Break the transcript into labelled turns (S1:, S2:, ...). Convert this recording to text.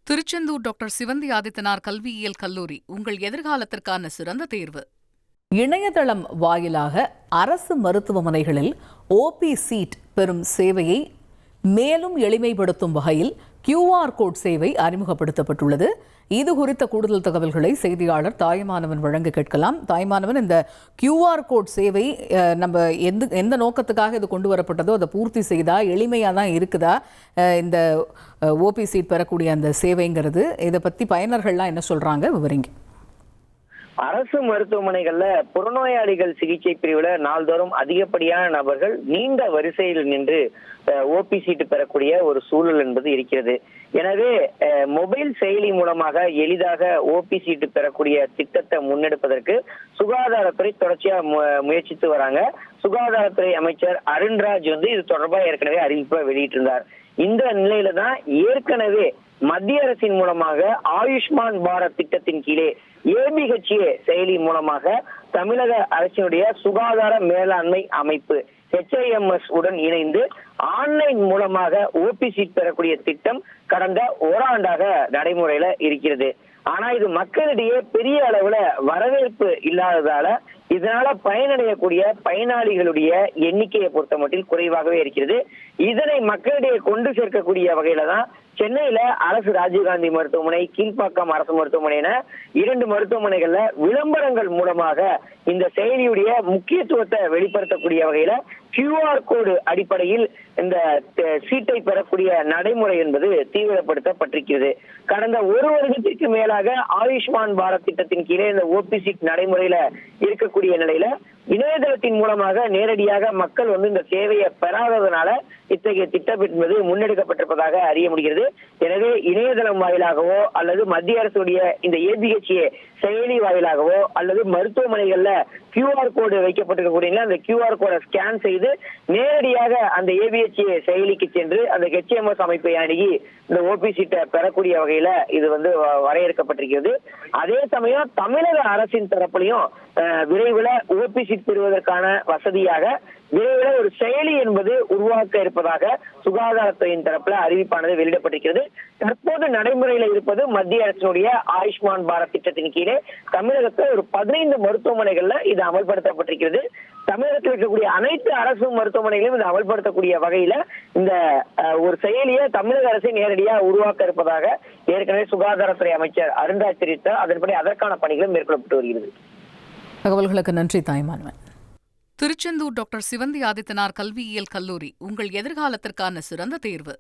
S1: Tiruchendur doctor Sivanthi Adithanar கல்வியியல் கல்லூரி உங்கள் எதிர்காலத்திற்கான சிறந்த தேர்வு.
S2: இணையதளம் வாயிலாக அரசு மருத்துவமனைகளில் ஓபி சீட் பெறும் சேவையை மேலும் எளிமைப்படுத்தும் வகையில் QR கோட் சேவை அறிமுகப்படுத்தப்பட்டுள்ளது. இது குறித்த கூடுதல் தகவல்களை செய்தியாளர் தாய்மானவன் வழங்க கேட்கலாம். தாய்மானவன், இந்த QR கோட் சேவை நம்ம எந்த நோக்கத்துக்காக இது கொண்டு வரப்பட்டதோ அதை பூர்த்தி செய்தா, எளிமையாக தான் இருக்குதா இந்த ஓபி சீட் பெறக்கூடிய அந்த சேவைங்கிறது? இதை பற்றி பயனர்கள்லாம் என்ன சொல்கிறாங்க, விவரிங்க.
S3: அரசு மருத்துவமனைகள்ல புறநோயாளிகள் சிகிச்சை பிரிவுல நாள்தோறும் அதிகப்படியான நபர்கள் நீண்ட வரிசையில் நின்று ஓபி சீட்டு பெறக்கூடிய ஒரு சூழல் என்பது இருக்கிறது. எனவே மொபைல் செயலி மூலமாக எளிதாக ஓபி சீட்டு பெறக்கூடிய திட்டத்தை முன்னெடுப்பதற்கு சுகாதாரத்துறை தொடர்ச்சியா முயற்சித்து வராங்க. சுகாதாரத்துறை அமைச்சர் அருண்ராஜ் இது தொடர்பாக ஏற்கனவே அறிவிப்பை வெளியிட்டிருந்தார். இந்த நிலையில தான் ஏற்கனவே மத்திய அரசின் மூலமாக ஆயுஷ்மான் பாரத் திட்டத்தின் கீழே ABHA செயலி மூலமாக தமிழக அரசினுடைய சுகாதார மேலாண்மை அமைப்பு HIMS உடன் இணைந்து ஆன்லைன் மூலமாக ஓபி சீட் பெறக்கூடிய திட்டம் கடந்த ஓராண்டாக நடைமுறையில இருக்கிறது. ஆனா இது மக்களிடையே பெரிய அளவுல வரவேற்பு இல்லாததால இதனால பயனடையக்கூடிய பயனாளிகளுடைய எண்ணிக்கையை பொறுத்த மட்டில் குறைவாகவே இருக்கிறது. இதனை மக்களிடையே கொண்டு சேர்க்கக்கூடிய வகையில தான் சென்னையில அரசு ராஜீவ்காந்தி மருத்துவமனை, கீழ்ப்பாக்கம் அரசு மருத்துவமனை என 2 மருத்துவமனைகள்ல விளம்பரங்கள் மூலமாக இந்த செயலியுடைய முக்கியத்துவத்தை வெளிப்படுத்தக்கூடிய வகையில QR கோடு அடிப்படையில் இந்த சீட்டை பெறக்கூடிய நடைமுறை என்பது தீவிரப்படுத்தப்பட்டிருக்கிறது. கடந்த 1 வருடத்திற்கு மேலாக ஆயுஷ்மான் பாரத் திட்டத்தின் கீழே இந்த ஓபி சீட் நடைமுறையில இருக்கக்கூடிய நிலையில இணையதளத்தின் மூலமாக நேரடியாக மக்கள் இந்த சேவையை பெறாததனால இத்தகைய திட்டம் என்பது முன்னெடுக்கப்பட்டிருப்பதாக அறிய முடிகிறது. எனவே இணையதளம் வாயிலாகவோ அல்லது மத்திய அரசுடைய இந்த ABHA செயலி வாயிலாகவோ அல்லது மருத்துவமனைகள்ல QR கோடு வைக்கப்பட்டிருக்கக்கூடிய அந்த QR கோடை ஸ்கேன் செய்து நேரடியாக அந்த ABHA செயலிக்கு சென்று அந்த HIMS அமைப்பை அணுகி இந்த ஓபி சீட்டை பெறக்கூடிய வகையில இது வரையறுக்கப்பட்டிருக்கிறது. அதே சமயம் தமிழக அரசின் தரப்புலையும் விரைவில் ஓபி சீட் பெறுவதற்கான வசதியாக விரைவில் ஒரு செயலி என்பது உருவாக்க இருப்பதாக சுகாதாரத்துறையின் தரப்புல அறிவிப்பானது வெளியிடப்பட்டிருக்கிறது. தற்போது நடைமுறையில இருப்பது மத்திய அரசினுடைய ஆயுஷ்மான் பாரத் திட்டத்தின் கீழே தமிழகத்தில் ஒரு 15 மருத்துவமனைகள்ல இது அமல்படுத்தப்பட்டிருக்கிறது. தமிழகத்தில் இருக்கக்கூடிய அனைத்து அரசு மருத்துவமனைகளும் இது அமல்படுத்தக்கூடிய வகையில இந்த ஒரு செயலியை தமிழக அரசை நேரடியாக உருவாக்க இருப்பதாக ஏற்கனவே சுகாதாரத்துறை அமைச்சர் அருண்ராஜ் தெரிவித்தார். அதன்படி அதற்கான பணிகளும் மேற்கொள்ளப்பட்டு வருகிறது.
S2: தகவல்களுக்கு நன்றி தாய்மானவன்.
S1: திருச்செந்தூர் டாக்டர் சிவந்தி ஆதித்தனார் கல்வியியல் கல்லூரி உங்கள் எதிர்காலத்திற்கான சிறந்த தேர்வு.